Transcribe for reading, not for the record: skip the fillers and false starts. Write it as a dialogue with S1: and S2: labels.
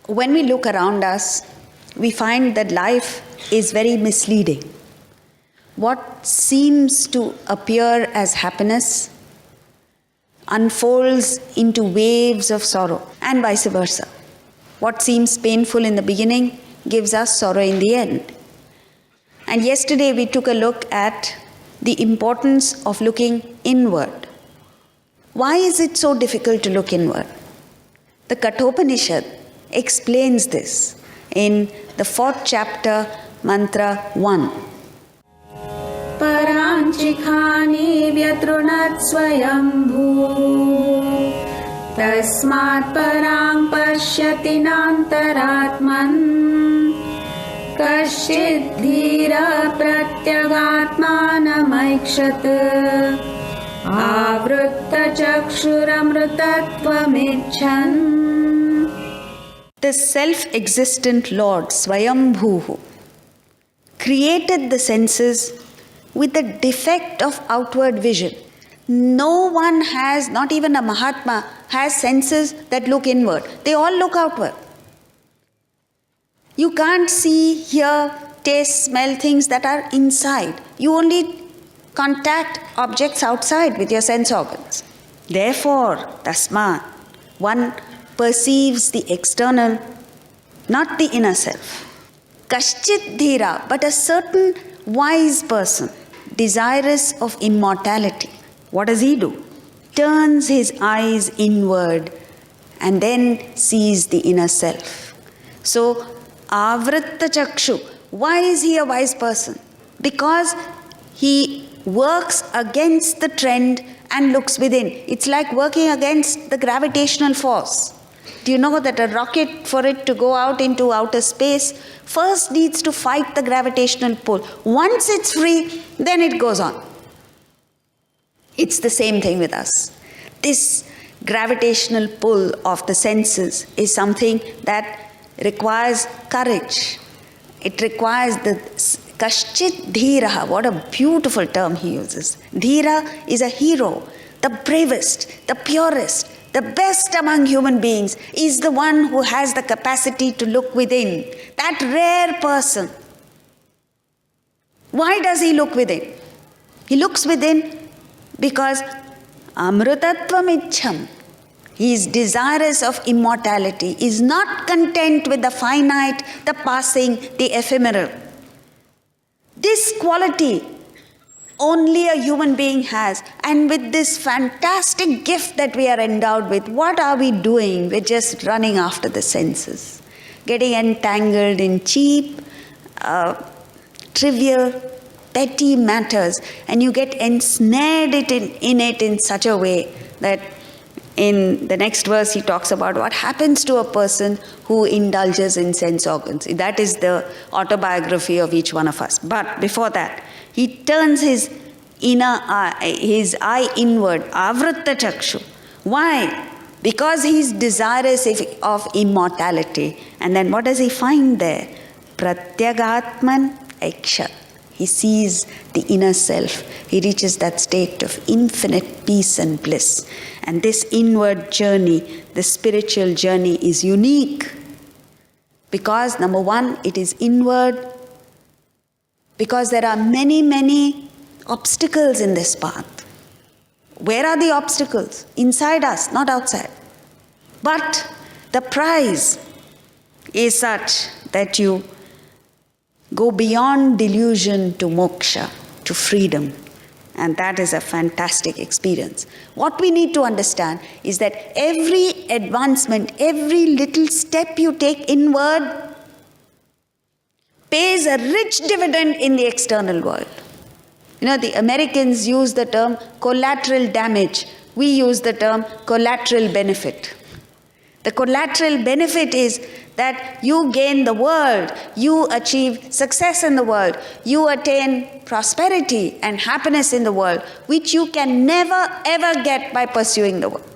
S1: When we look around us, we find that life is very misleading. What seems to appear as happiness unfolds into waves of sorrow, and vice versa. What seems painful in the beginning gives us sorrow in the end. And yesterday we took a look at the importance of looking inward. Why is it so difficult to look inward? The Kathopanishad explains this in the 4th chapter, mantra 1.
S2: Paranchikhani vyatrunat swayambhu tasmat parang pashyati nantaratman kashchid dhira pratyagatmanamaikshat avrutta chakshuramrutatvamichan.
S1: The self-existent Lord, Swayambhu, created the senses with the defect of outward vision. No one has, not even a Mahatma, has senses that look inward. They all look outward. You can't see, hear, taste, smell things that are inside. You only contact objects outside with your sense organs. Therefore, tasmat, one perceives the external, not the inner self. Kashchit dhira, but a certain wise person, desirous of immortality. What does he do? Turns his eyes inward and then sees the inner self. So, avritta chakshu. Why is he a wise person? Because he works against the trend and looks within. It's like working against the gravitational force. Do you know that a rocket, for it to go out into outer space, first needs to fight the gravitational pull. Once it's free, then it goes on. It's the same thing with us. This gravitational pull of the senses is something that requires courage. It requires the kashchit dhira. What a beautiful term he uses. Dhira is a hero, the bravest, the purest, the best among human beings is the one who has the capacity to look within. That rare person. Why does he look within? He looks within because amrutatvam ichham. He is desirous of immortality, is not content with the finite, the passing, the ephemeral. This quality only a human being has. And with this fantastic gift that we are endowed with, what are we doing? We're just running after the senses, getting entangled in cheap, trivial, petty matters, and you get ensnared in it in such a way that in the next verse he talks about what happens to a person who indulges in sense organs. That is the autobiography of each one of us. But before that, he turns his eye inward, avritta chakshu. Why? Because he is desirous of immortality. And then what does he find there? Pratyagatman aikshat. He sees the inner self. He reaches that state of infinite peace and bliss. And this inward journey, the spiritual journey, is unique. Because number one, it is inward. Because there are many, many obstacles in this path. Where are the obstacles? Inside us, not outside. But the prize is such that you go beyond delusion to moksha, to freedom. And that is a fantastic experience. What we need to understand is that every advancement, every little step you take inward pays a rich dividend in the external world. You know, the Americans use the term collateral damage. We use the term collateral benefit. The collateral benefit is that you gain the world, you achieve success in the world, you attain prosperity and happiness in the world, which you can never ever get by pursuing the world.